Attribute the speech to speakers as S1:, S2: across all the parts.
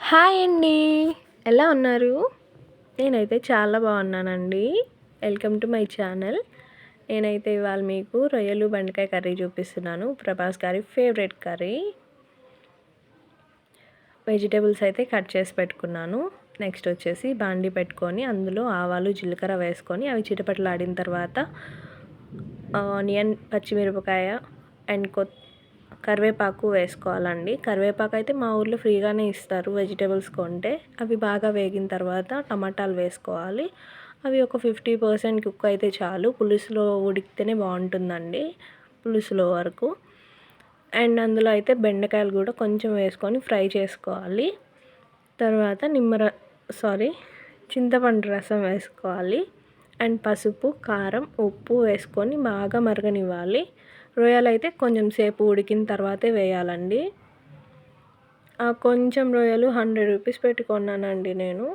S1: Hi అండి. ఎలా ఉన్నారు? నేనైతే చాలా బాగున్నానండి. Welcome to my channel. నేనైతే ఇవాళ మీకు రొయ్యలు బెండకాయ కర్రీ చూపిస్తున్నాను. ప్రభాస్ గారి ఫేవరెట్ కర్రీ. వెజిటేబుల్స్ అయితే కట్ చేసి పెట్టుకున్నాను. నెక్స్ట్ వచ్చేసి బాండి పెట్టుకొని అందులో ఆవాలు జీలకర్ర వేసుకొని అవి చిటపటలాడిన తర్వాత ఆనియన్, పచ్చిమిరపకాయ అండ్ కరివేపాకు వేసుకోవాలండి. కరివేపాకు అయితే మా ఊర్లో ఫ్రీగానే ఇస్తారు వెజిటేబుల్స్ కొంటే. అవి బాగా వేగిన తర్వాత టమాటాలు వేసుకోవాలి. అవి ఒక 50% కుక్ అయితే చాలు. పులుసులో ఉడికితేనే బాగుంటుందండి, పులుసులో వరకు. అండ్ అందులో అయితే బెండకాయలు కూడా కొంచెం వేసుకొని ఫ్రై చేసుకోవాలి. తర్వాత చింతపండు రసం వేసుకోవాలి. అండ్ పసుపు, కారం, ఉప్పు వేసుకొని బాగా మరగనివ్వాలి. రొయ్యలు అయితే కొంచెం సేపు ఉడికిన తర్వాతే వేయాలండి. కొంచెం రొయ్యలు 100 రూపీస్ పెట్టి కొన్నానండి నేను.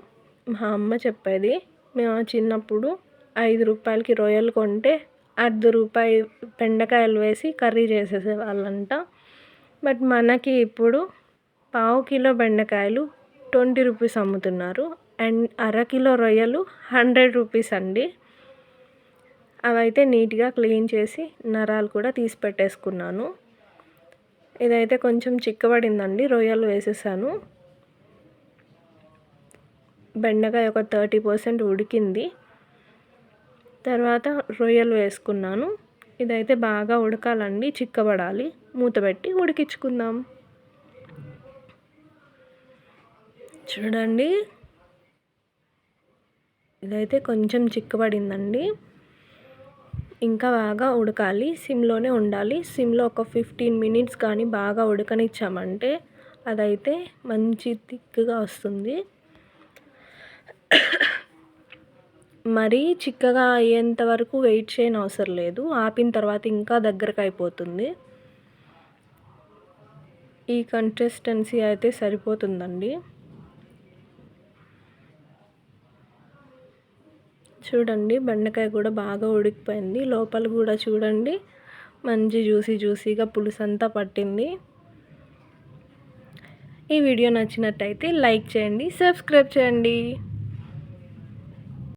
S1: మా అమ్మ చెప్పేది, మేము చిన్నప్పుడు 5 రూపాయలకి రొయ్యలు కొంటే ₹1.5 బెండకాయలు వేసి కర్రీ చేసేసేవాళ్ళంట. బట్ మనకి ఇప్పుడు పావు కిలో బెండకాయలు 20 రూపీస్ అమ్ముతున్నారు. అండ్ అరకిలో రొయ్యలు 100 రూపీస్ అండి. అవైతే నీట్గా క్లీన్ చేసి నరాలు కూడా తీసి పెట్టేసుకున్నాను. ఇదైతే కొంచెం చిక్కబడిందండి. రొయ్యలు వేసేసాను. బెండకాయ ఒక 30% ఉడికింది. తర్వాత రొయ్యలు వేసుకున్నాను. ఇదైతే బాగా ఉడకాలండి, చిక్కబడాలి. మూత పెట్టి ఉడికించుకుందాం. చూడండి, ఇదైతే కొంచెం చిక్కబడిందండి. ఇంకా బాగా ఉడకాలి. సిమ్లోనే ఉండాలి. సిమ్లో ఒక 15 మినిట్స్ కానీ బాగా ఉడకనిచ్చామంటే అదైతే మంచి థిక్గా వస్తుంది. మరీ చిక్కగా అయ్యేంత వరకు వెయిట్ చేయని అవసరం లేదు. ఆపిన తర్వాత ఇంకా దగ్గరకు అయిపోతుంది. ఈ కన్సిస్టెన్సీ అయితే సరిపోతుందండి. చూడండి, బెండకాయ కూడా బాగా ఉడికిపోయింది. లోపల కూడా చూడండి, మంచి జ్యూసీగా పులుసు అంతా పట్టింది. ఈ వీడియో నచ్చినట్టయితే లైక్ చేయండి, సబ్స్క్రైబ్ చేయండి.